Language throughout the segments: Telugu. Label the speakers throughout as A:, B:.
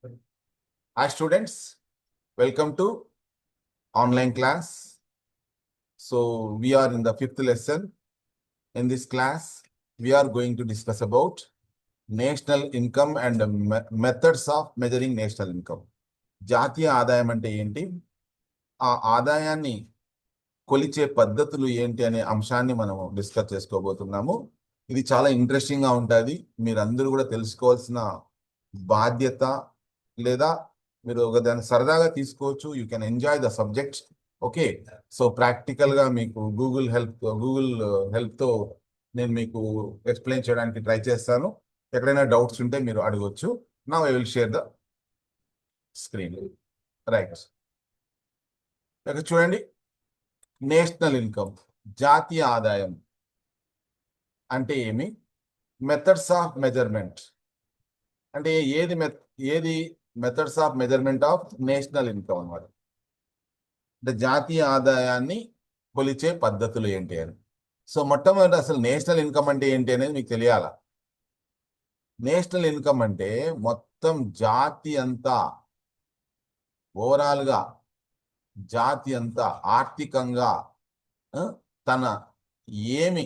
A: Hi students, welcome to online class. So we are in the fifth lesson. In this class, we are going to discuss about national income and methods of measuring national income. జాతీయ ఆదాయం అంటే ఏంటి, ఆ ఆదాయాన్ని కొలిచే పద్ధతులు ఏంటి అనే అంశాన్ని మనం డిస్కస్ చేసుకోబోతున్నాము. ఇది చాలా ఇంట్రెస్టింగ్ గా ఉంటుంది. మీరందరూ కూడా తెలుసుకోవాల్సిన బాధ్యత, లేదా మీరు ఒక దాన్ని సరదాగా తీసుకోవచ్చు. You can enjoy the subject. Okay, so practical గా మీకు గూగుల్ హెల్ప్ తో నేను మీకు ఎక్స్ప్లెయిన్ చేయడానికి ట్రై చేస్తాను. ఎక్కడైనా డౌట్స్ ఉంటే మీరు అడగవచ్చు. Now I will share the screen. Right, ఇక్కడ చూడండి. నేషనల్ ఇన్కమ్, జాతీయ ఆదాయం అంటే ఏమి, మెథడ్స్ ఆఫ్ మెజర్మెంట్ అంటే ఏది methods of measurement of national income అన్నమాట. అంటే జాతీయ ఆదాయాన్ని కొలిచే పద్ధతులు ఏంటి అని. సో మొట్టమొదటి అసలు నేషనల్ ఇన్కమ్ అంటే ఏంటి అనేది మీకు తెలియాల. నేషనల్ ఇన్కమ్ అంటే మొత్తం జాతి అంతా, ఓవరాల్ గా జాతి అంతా ఆర్థికంగా తన ఏమి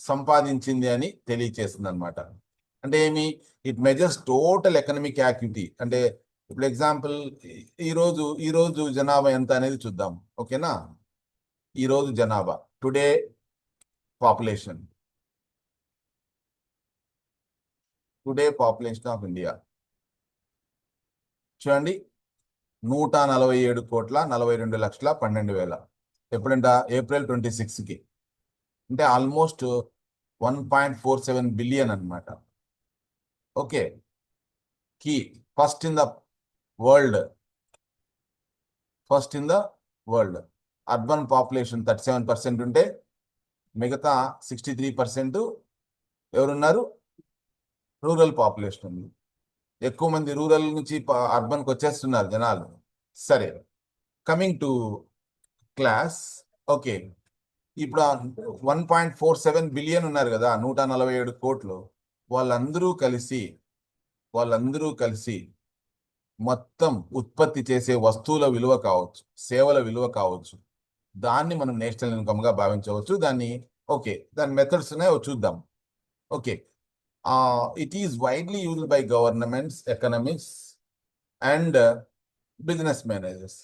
A: సంపాదించింది అని తెలియచేస్తుంది అనమాట. అంటే ఏమి, it measures total economic activity. అంటే ఇప్పుడు ఎగ్జాంపుల్, ఈరోజు జనాభా ఎంత అనేది చూద్దాం. ఓకేనా, ఈరోజు జనాభా, టుడే పాపులేషన్ ఆఫ్ ఇండియా చూడండి, 147,42,12,12. ఎప్పుడంట? ఏప్రిల్ 26కి. అంటే ఆల్మోస్ట్ 1.47 బిలియన్ అనమాట. ఓకే, కీ first in the world. Urban population 37% ఉంటే మిగతా 63% ఎవరున్నారు? రూరల్ పాపులేషన్ ఉంది. ఎక్కువ మంది రూరల్ నుంచి అర్బన్కి వచ్చేస్తున్నారు జనాలు. సరే, కమింగ్ టు క్లాస్. ఓకే, ఇప్పుడు 1.47 బిలియన్ ఉన్నారు కదా, 147 కోట్లు. వాళ్ళందరూ కలిసి మొత్తం ఉత్పత్తి చేసే వస్తువుల విలువ కావచ్చు, సేవల విలువ కావచ్చు, దాన్ని మనం నేషనల్ ఇన్కమ్ గా భావించవచ్చు. దాని మెథడ్స్ ఉన్నాయో చూద్దాం. Okay, it is widely used by governments, economists and business managers.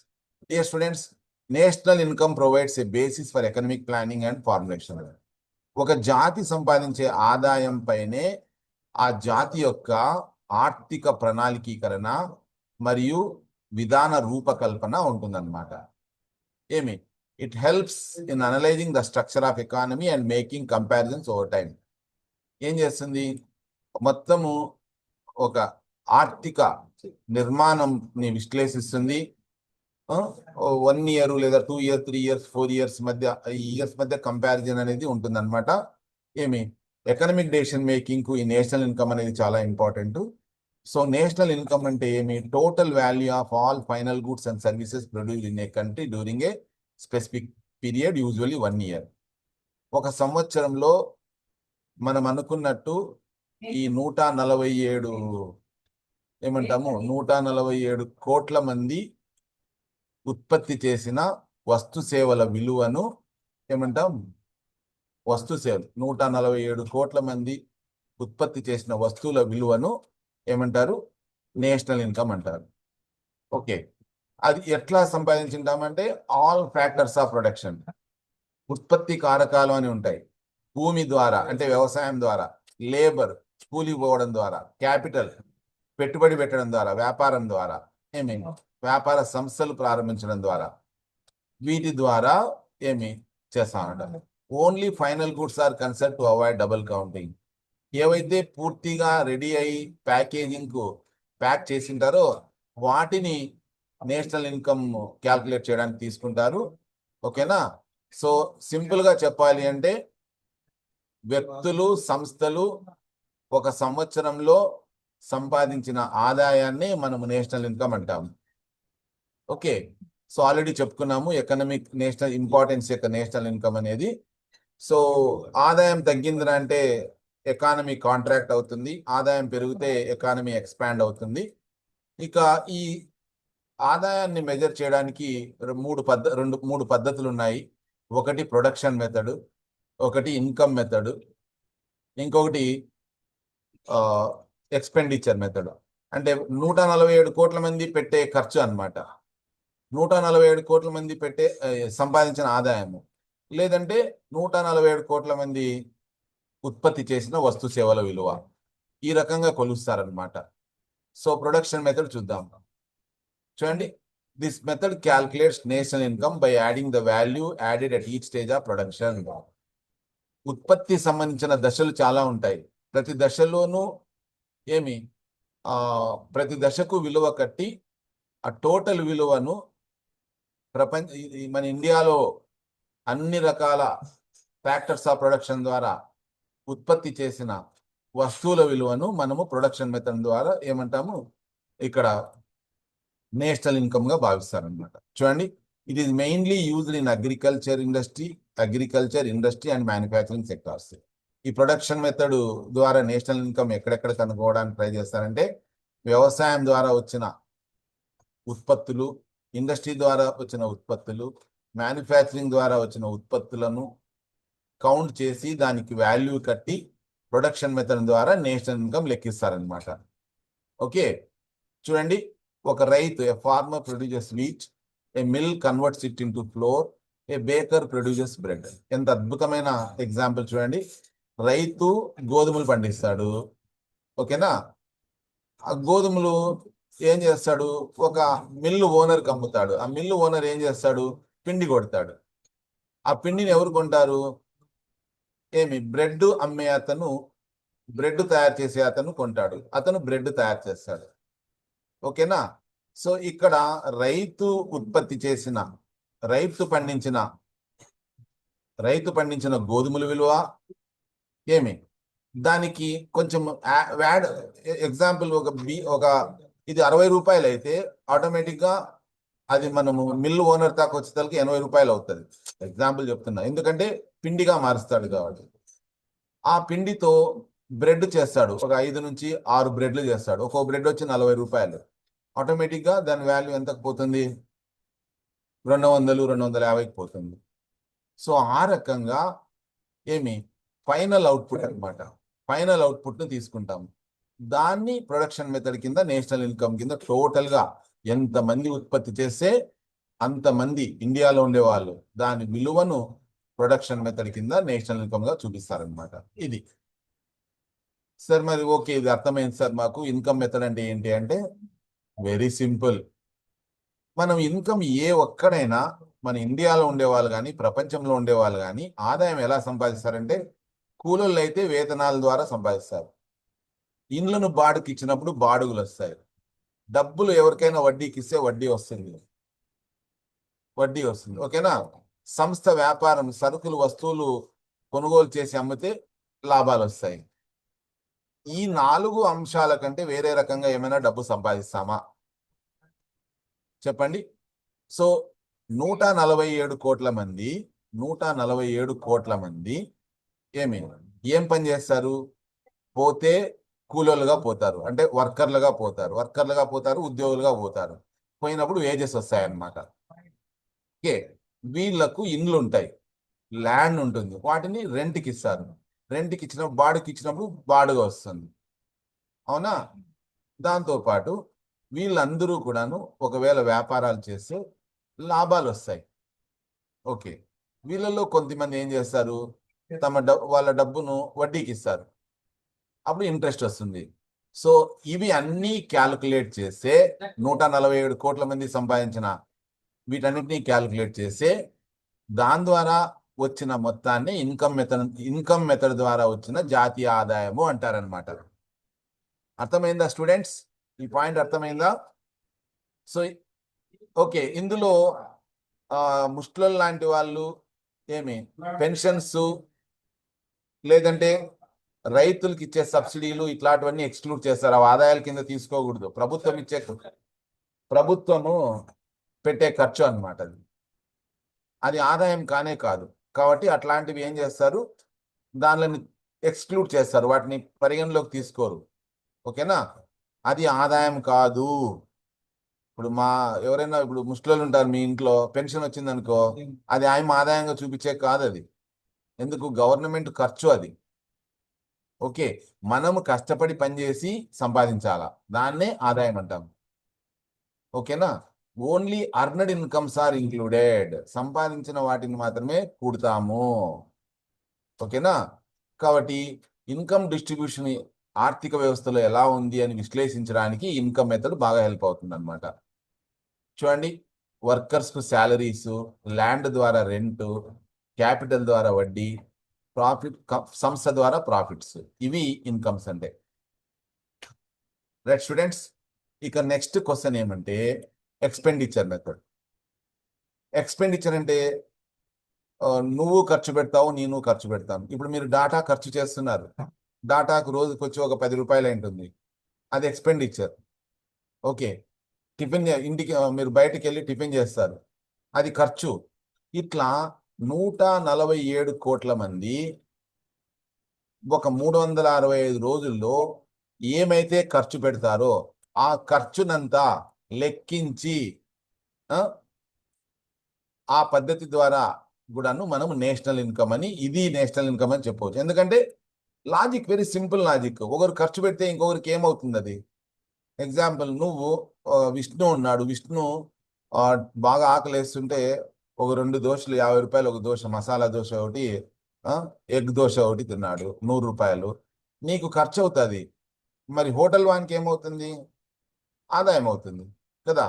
A: Dear students, national income provides a basis for economic planning and formulation. ఒక జాతి సంపాదించే ఆదాయం పైనే ఆ జాతి యొక్క ఆర్థిక ప్రణాళికీకరణ మరియు విధాన రూపకల్పన ఉంటుందన్నమాట. ఏమి, it helps in analysing the structure of economy and making comparisons over time. ఏం చేస్తుంది? మొత్తము ఒక ఆర్థిక నిర్మాణంని విశ్లేషిస్తుంది. 1 year లేదా 2 years, 3 years, 4 years మధ్య కంపారిజన్ అనేది ఉంటుంది అనమాట. ఏమి, ఎకనామిక్ డెసిషన్ మేకింగ్ కు ఈ నేషనల్ ఇన్కమ్ అనేది చాలా ఇంపార్టెంట్. సో నేషనల్ ఇన్కమ్ అంటే ఏమి? Total value of all final goods and services produced in a country during a specific period, usually 1 year. ఒక సంవత్సరంలో మనం అనుకున్నట్టు ఈ 147 కోట్ల మంది ఉత్పత్తి చేసిన వస్తు సేవల విలువను ఏమంటాం? వస్తు సేవలు. 147 కోట్ల మంది ఉత్పత్తి చేసిన వస్తువుల విలువను ఏమంటారు? నేషనల్ ఇన్కమ్ అంటారు. ఓకే, అది ఎట్లా సంపాదించుంటామంటే ఆల్ ఫ్యాక్టర్స్ ఆఫ్ ప్రొడక్షన్, ఉత్పత్తి కారకాలు అని ఉంటాయి. భూమి ద్వారా అంటే వ్యవసాయం ద్వారా, లేబర్ కూలి పోవడం ద్వారా, క్యాపిటల్ పెట్టుబడి పెట్టడం ద్వారా, వ్యాపారం ద్వారా, వ్యాపార సంస్థలు ప్రారంభించడం ద్వారా, వీటి ద్వారా ఏమి చేస్తామంటారు? Only final goods are concern to avoid double counting. ఏవైతే పూర్తిగా రెడీ అయ్యి ప్యాకేజింగ్ కు ప్యాక్ చేసింటారో వాటిని నేషనల్ ఇన్కమ్ క్యాల్కులేట్ చేయడానికి తీసుకుంటారు. ఓకేనా? సో సింపుల్ గా చెప్పాలి అంటే వ్యక్తులు, సంస్థలు ఒక సంవత్సరంలో సంపాదించిన ఆదాయాన్ని మనము నేషనల్ ఇన్కమ్ అంటాము. ఓకే, సో ఆల్రెడీ చెప్పుకున్నాము ఎకనామిక్ నేషనల్ ఇంపార్టెన్స్ యొక్క నేషనల్ ఇన్కమ్ అనేది. సో ఆదాయం తగ్గిందిరా అంటే ఎకానమీ కాంట్రాక్ట్ అవుతుంది, ఆదాయం పెరిగితే ఎకానమీ ఎక్స్పాండ్ అవుతుంది. ఇక ఈ ఆదాయాన్ని మెజర్ చేయడానికి మూడు పద్ధతులు ఉన్నాయి. ఒకటి ప్రొడక్షన్ మెథడ్, ఒకటి ఇన్కమ్ మెథడ్, ఇంకొకటి ఎక్స్పెండిచర్ మెథడ్. అంటే 147 కోట్ల మంది పెట్టే ఖర్చు అన్నమాట, 147 కోట్ల మంది సంపాదించిన ఆదాయము, లేదంటే 147 కోట్ల మంది ఉత్పత్తి చేసిన వస్తు సేవల విలువ, ఈ రకంగా కొలుస్తారనమాట. సో ప్రొడక్షన్ మెథడ్ చూద్దాం. చూడండి, this method calculates national income by adding the value added at each stage of production. ఉత్పత్తి సంబంధించిన దశలు చాలా ఉంటాయి. ప్రతి దశలోనూ ప్రతి దశకు విలువ కట్టి ఆ టోటల్ విలువను మన ఇండియాలో అన్ని రకాల ఫ్యాక్టర్స్ ఆఫ్ ప్రొడక్షన్ ద్వారా ఉత్పత్తి చేసిన వస్తువుల విలువను మనము ప్రొడక్షన్ మెథడ్ ద్వారా ఏమంటాము, ఇక్కడ నేషనల్ ఇన్కమ్ గా భావిస్తారనమాట. చూడండి, it is mainly used in agriculture industry and manufacturing sectors. ఈ ప్రొడక్షన్ మెథడ్ ద్వారా నేషనల్ ఇన్కమ్ ఎక్కడెక్కడ కనుక్కోవడానికి ట్రై చేస్తారంటే, వ్యవసాయం ద్వారా వచ్చిన ఉత్పత్తులు, ఇండస్ట్రీ ద్వారా వచ్చిన ఉత్పత్తులు, మ్యానుఫ్యాక్చరింగ్ ద్వారా వచ్చిన ఉత్పత్తులను కౌంట్ చేసి దానికి వాల్యూ కట్టి ప్రొడక్షన్ మెథడ్ ద్వారా నేషనల్ ఇన్కమ్ లెక్కిస్తారనమాట. ఓకే, చూడండి, ఒక రైతు, a farmer produces wheat, a mill converts it into flour, a baker produces bread. ఎంత అద్భుతమైన ఎగ్జాంపుల్ చూడండి. రైతు గోధుమలు పండిస్తాడు, ఓకేనా. ఆ గోధుమలు ఏం చేస్తాడు, ఒక మిల్లు ఓనర్కి అమ్ముతాడు. ఆ మిల్లు ఓనర్ ఏం చేస్తాడు, పిండి కొడతాడు. ఆ పిండిని ఎవరు కొంటారు, బ్రెడ్ అమ్మే అతను, బ్రెడ్ తయారు చేసే అతను కొంటాడు. అతను బ్రెడ్ తయారు చేస్తాడు, ఓకేనా. సో ఇక్కడ రైతు పండించిన గోధుమల విలువ దానికి కొంచెం ఎగ్జాంపుల్, ఇది 60 రూపాయలు అయితే ఆటోమేటిక్ గా అది మనము మిల్లు ఓనర్ దాకా వచ్చేసరికి 80 రూపాయలు అవుతుంది. ఎగ్జాంపుల్ చెప్తున్నా, ఎందుకంటే పిండిగా మారుస్తాడు కాబట్టి. ఆ పిండితో బ్రెడ్ చేస్తాడు, ఒక 5 నుంచి 6 బ్రెడ్లు చేస్తాడు. ఒక్కో బ్రెడ్ వచ్చి 40 రూపాయలు. ఆటోమేటిక్ గా దాని వాల్యూ ఎంతకు పోతుంది, 200-250కి పోతుంది. సో ఆ రకంగా ఫైనల్ అవుట్పుట్ అనమాట, ఫైనల్ అవుట్పుట్ ను తీసుకుంటాము. దాన్ని ప్రొడక్షన్ మెథడ్ కింద, నేషనల్ ఇన్కమ్ కింద, టోటల్ గా ఎంతమంది ఉత్పత్తి చేస్తే అంతమంది ఇండియాలో ఉండేవాళ్ళు దాని విలువను ప్రొడక్షన్ మెథడ్ కింద నేషనల్ ఇన్కమ్ గా చూపిస్తారనమాట. ఇది సార్, మరి ఓకే, ఇది అర్థమైంది సార్ మాకు. ఇన్కమ్ మెథడ్ అంటే ఏంటి అంటే, వెరీ సింపుల్. మనం ఇన్కమ్ ఒక్కడైనా, మన ఇండియాలో ఉండేవాళ్ళు కానీ ప్రపంచంలో ఉండేవాళ్ళు కానీ ఆదాయం ఎలా సంపాదిస్తారంటే, కూలీలు అయితే వేతనాల ద్వారా సంపాదిస్తారు. ఇండ్లను బాడుకి ఇచ్చినప్పుడు బాడుగులు వస్తాయి. డబ్బులు ఎవరికైనా వడ్డీకి ఇస్తే వడ్డీ వస్తుంది, ఓకేనా. సంస్థ వ్యాపారం, సరుకులు వస్తువులు కొనుగోలు చేసి అమ్మితే లాభాలు వస్తాయి. ఈ 4 అంశాల కంటే వేరే రకంగా ఏమైనా డబ్బు సంపాదిస్తామా చెప్పండి. సో 147 కోట్ల మంది, 147 కోట్ల మంది ఏం పని చేస్తారు, పోతే కూలీలుగా పోతారు, అంటే వర్కర్లుగా పోతారు, ఉద్యోగులుగా పోతారు. పోయినప్పుడు వేజెస్ వస్తాయన్నమాట. ఓకే, వీళ్ళకు ఇండ్లు ఉంటాయి, ల్యాండ్ ఉంటుంది, వాటిని రెంట్కి ఇస్తారు. రెంట్కి ఇచ్చినప్పుడు, బాడుకి ఇచ్చినప్పుడు బాడుగా వస్తుంది, అవునా. దాంతోపాటు వీళ్ళందరూ కూడాను ఒకవేళ వ్యాపారాలు చేస్తే లాభాలు వస్తాయి. ఓకే, వీళ్ళలో కొంతమంది ఏం చేస్తారు, వాళ్ళ డబ్బును వడ్డీకి ఇస్తారు, అప్పుడు ఇంట్రెస్ట్ వస్తుంది. సో ఇవి అన్నీ క్యాల్కులేట్ చేస్తే 147 కోట్ల మంది సంపాదించిన వీటన్నిటినీ క్యాల్కులేట్ చేస్తే దాని ద్వారా వచ్చిన మొత్తాన్ని ఇన్కమ్ మెథడ్ ద్వారా వచ్చిన జాతీయ ఆదాయము అంటారనమాట. అర్థమైందా స్టూడెంట్స్, ఈ పాయింట్ అర్థమైందా? సో ఓకే, ఇందులో ముస్లిం లాంటి వాళ్ళు పెన్షన్స్, లేదంటే రైతులకి ఇచ్చే సబ్సిడీలు, ఇట్లాంటివన్నీ ఎక్స్క్లూడ్ చేస్తారు. అవి ఆదాయాల కింద తీసుకోకూడదు, ప్రభుత్వము పెట్టే ఖర్చు అనమాట. అది ఆదాయం కానే కాదు. కాబట్టి అట్లాంటివి ఏం చేస్తారు, దానిని ఎక్స్క్లూడ్ చేస్తారు, వాటిని పరిగణలోకి తీసుకోరు. ఓకేనా? అది ఆదాయం కాదు. ఇప్పుడు ఎవరైనా ఇప్పుడు ముస్లింలు ఉంటారు, మీ ఇంట్లో పెన్షన్ వచ్చింది అనుకో, అది ఆయన ఆదాయంగా చూపించే కాదు అది. ఎందుకు? గవర్నమెంట్ ఖర్చు అది. ఓకే, మనము కష్టపడి పనిచేసి సంపాదించాలా, దాన్నే ఆదాయం అంటాం. ఓకేనా? ఓన్లీ అర్నడ్ ఇన్కమ్స్ ఆర్ ఇంక్లూడెడ్, సంపాదించిన వాటిని మాత్రమే కూడతాము. ఓకేనా? కాబట్టి ఇన్కమ్ డిస్ట్రిబ్యూషన్ ఆర్థిక వ్యవస్థలో ఎలా ఉంది అని విశ్లేషించడానికి ఇన్కమ్ మెథడ్ బాగా హెల్ప్ అవుతుంది అనమాట. చూడండి, వర్కర్స్ కు శాలరీస్, ల్యాండ్ ద్వారా రెంట్, క్యాపిటల్ ద్వారా వడ్డీ, ప్రాఫిట్ సంస్థ ద్వారా ప్రాఫిట్స్, ఇవి ఇన్కమ్స్ అంటే. రైట్ స్టూడెంట్స్, ఇక నెక్స్ట్ క్వశ్చన్ ఏమంటే ఎక్స్పెండిచర్ మెథడ్. ఎక్స్పెండిచర్ అంటే నువ్వు ఖర్చు పెడతావు, నేను ఖర్చు పెడతాను. ఇప్పుడు మీరు డాటా ఖర్చు చేస్తున్నారు, డాటాకు రోజుకి వచ్చి ఒక 10 రూపాయలు ఉంటుంది, అది ఎక్స్పెండిచర్. ఓకే, టిఫిన్ ఇంటికి మీరు బయటికి వెళ్ళి టిఫిన్ చేస్తారు, అది ఖర్చు. ఇట్లా 147 కోట్ల మంది ఒక 365 రోజుల్లో ఏమైతే ఖర్చు పెడతారో ఆ ఖర్చునంతా లెక్కించి ఆ పద్ధతి ద్వారా కూడాను మనం నేషనల్ ఇన్కమ్ అని, ఇది నేషనల్ ఇన్కమ్ అని చెప్పవచ్చు. ఎందుకంటే లాజిక్ వెరీ సింపుల్ లాజిక్. ఒకరు ఖర్చు పెడితే ఇంకొకరికి ఏమవుతుంది అది? ఎగ్జాంపుల్, నువ్వు విష్ణు ఉన్నాడు, విష్ణు బాగా ఆకలేస్తుంటే ఒక 2 దోశలు 50 రూపాయలు, ఒక దోశ మసాలా దోశ ఒకటి, ఎగ్ దోశ ఒకటి తిన్నాడు, 100 రూపాయలు నీకు ఖర్చు అవుతుంది. మరి హోటల్ వానికి ఏమవుతుంది? ఆదాయం అవుతుంది కదా.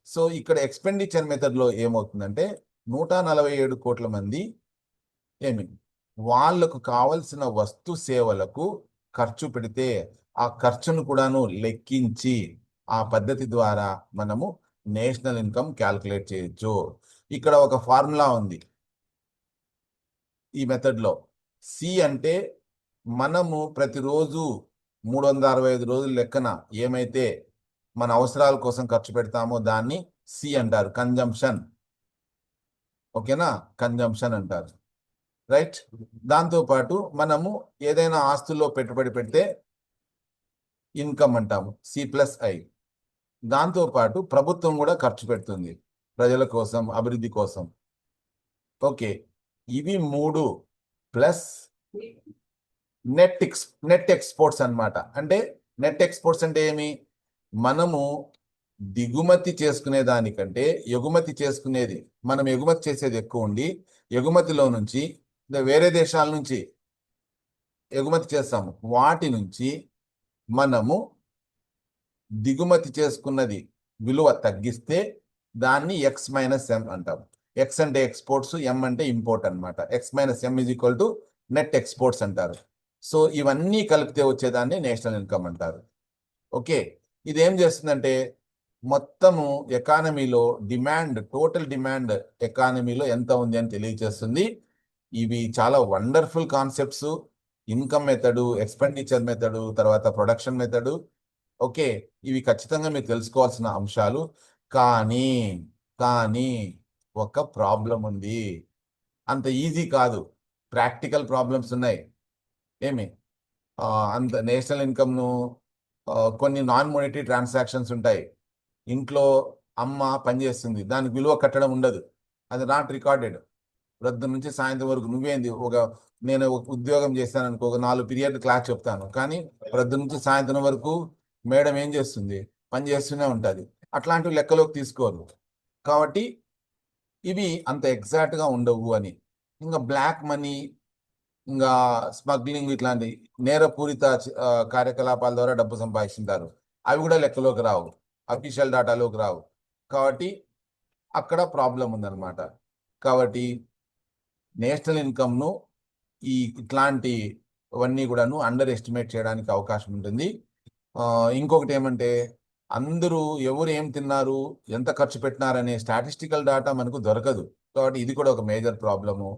A: సో ఇక్కడ ఎక్స్పెండిచర్ మెథడ్ లో ఏమవుతుందంటే 147 కోట్ల మంది వాళ్లకు కావలసిన వస్తు సేవలకు ఖర్చు పెడితే ఆ ఖర్చును కూడాను లెక్కించి ఆ పద్ధతి ద్వారా మనము నేషనల్ ఇన్కమ్ క్యాల్కులేట్ చేయొచ్చు. ఇక్కడ ఒక ఫార్ములా ఉంది ఈ మెథడ్ లో. సి అంటే మనము ప్రతిరోజు 365 రోజుల లెక్కన ఏమైతే మన అవసరాల కోసం ఖర్చు పెడతామో దాన్ని సి అంటారు, కన్జంప్షన్. ఓకేనా? కన్జంప్షన్ అంటారు. రైట్. దాంతో పాటు మనము ఏదైనా ఆస్తుల్లో పెట్టుబడి పెడితే ఇన్కమ్ అంటాము, C+I. దాంతో పాటు ప్రభుత్వం కూడా ఖర్చు పెడుతుంది ప్రజల కోసం, అభివృద్ధి కోసం. ఓకే, ఇవి 3 ప్లస్ నెట్ ఎక్స్పోర్ట్స్ అన్నమాట. అంటే నెట్ ఎక్స్పోర్ట్స్ అంటే ఏమి? మనము దిగుమతి చేసుకునే దానికంటే ఎగుమతి చేసుకునేది, మనం ఎగుమతి చేసేది ఎక్కువ ఉండి ఎగుమతిలో నుంచి వేరే దేశాల నుంచి ఎగుమతి చేస్తాము, వాటి నుంచి మనము దిగుమతి చేసుకున్నది విలువ తగ్గిస్తే దాన్ని X-M అంటాం. ఎక్స్ అంటే ఎక్స్పోర్ట్స్, ఎం అంటే ఇంపోర్ట్ అనమాట. X-M = నెట్ ఎక్స్పోర్ట్స్ అంటారు. సో ఇవన్నీ కలిపితే వచ్చేదాన్ని నేషనల్ ఇన్కమ్ అంటారు. ఓకే, ఇదేం చేస్తుందంటే మొత్తము ఎకానమీలో డిమాండ్, టోటల్ డిమాండ్ ఎకానమీలో ఎంత ఉంది అని తెలియజేస్తుంది. ఇవి చాలా wonderful concepts. Income method, expenditure method, తర్వాత ప్రొడక్షన్ మెథడు. ఓకే, ఇవి ఖచ్చితంగా మీరు తెలుసుకోవాల్సిన అంశాలు. కానీ ఒక ప్రాబ్లం ఉంది, అంత ఈజీ కాదు, ప్రాక్టికల్ ప్రాబ్లమ్స్ ఉన్నాయి. ఏమి అంత నేషనల్ ఇన్కమ్ను కొన్ని నాన్ మానిటరీ ట్రాన్సాక్షన్స్ ఉంటాయి. ఇంట్లో అమ్మ పనిచేస్తుంది, దానికి విలువ కట్టడం ఉండదు, అది నాట్ రికార్డెడ్. పొద్దు నుంచి సాయంత్రం వరకు నువ్వేంది, నేను ఉద్యోగం చేస్తాను అనుకో, ఒక 4 పీరియడ్ క్లాస్ చెప్తాను, కానీ పొద్దు నుంచి సాయంత్రం వరకు మేడం ఏం చేస్తుంది? పని చేస్తూనే ఉంటుంది. అట్లాంటివి లెక్కలోకి తీసుకోరు. కాబట్టి ఇవి అంత ఎగ్జాక్ట్గా ఉండవు అని. ఇంకా బ్లాక్ మనీ, ఇంకా స్మగ్లింగ్, ఇట్లాంటి నేరపూరిత కార్యకలాపాల ద్వారా డబ్బు సంపాదిస్తుంటారు, అవి కూడా లెక్కలోకి రావు, అఫీషియల్ డాటాలోకి రావు. కాబట్టి అక్కడ ప్రాబ్లం ఉందన్నమాట. కాబట్టి నేషనల్ ఇన్కమ్ను ఇట్లాంటివన్నీ కూడాను అండర్ ఎస్టిమేట్ చేయడానికి అవకాశం ఉంటుంది. ఇంకొకటి ఏమంటే అందరూ ఎవరు ఏం తిన్నారు, ఎంత ఖర్చు పెట్టినారనే స్టాటిస్టికల్ డాటా మనకు దొరకదు. కాబట్టి ఇది కూడా ఒక మేజర్ ప్రాబ్లము.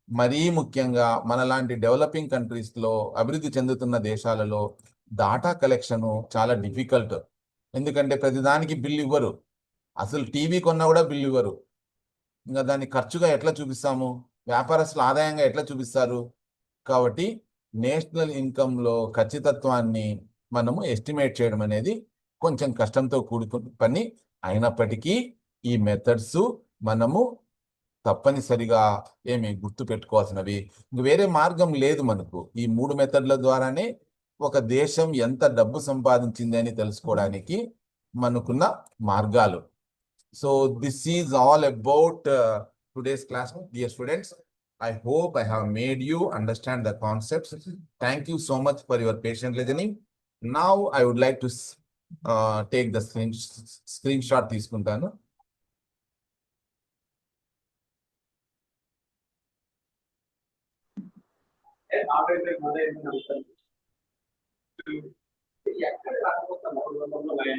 A: మరీ ముఖ్యంగా మనలాంటి డెవలపింగ్ కంట్రీస్లో, అభివృద్ధి చెందుతున్న దేశాలలో డాటా కలెక్షన్ చాలా డిఫికల్ట్. ఎందుకంటే ప్రతిదానికి బిల్లు ఇవ్వరు, అసలు టీవీ కొన్నా కూడా బిల్లు ఇవ్వరు. ఇంకా దాన్ని ఖర్చుగా ఎట్లా చూపిస్తాము? వ్యాపారస్తులు ఆదాయంగా ఎట్లా చూపిస్తారు? కాబట్టి నేషనల్ ఇన్కమ్ లో ఖచ్చితత్వాన్ని మనము ఎస్టిమేట్ చేయడం అనేది కొంచెం కష్టంతో కూడుకున్న పని అయినప్పటికీ ఈ మెథడ్స్ మనము తప్పనిసరిగా ఏమి గుర్తు పెట్టుకోవాల్సినవి. వేరే మార్గం లేదు మనకు. ఈ 3 మెథడ్ల ద్వారానే ఒక దేశం ఎంత డబ్బు సంపాదించింది అని తెలుసుకోవడానికి మనకున్న మార్గాలు. So this is all about today's class, dear students. I hope I have made you understand the concepts. Thank you so much for your patient listening. Now I would like to take the screenshot తీసుకుంటాను.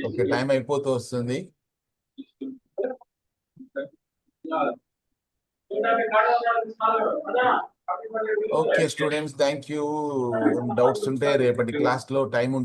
A: ఓకే, టైం అయిపోతూ వస్తుంది. Okay students, thank you. Doubts ఉంటే రేపటి క్లాస్ లో టైం ఉంటుంది.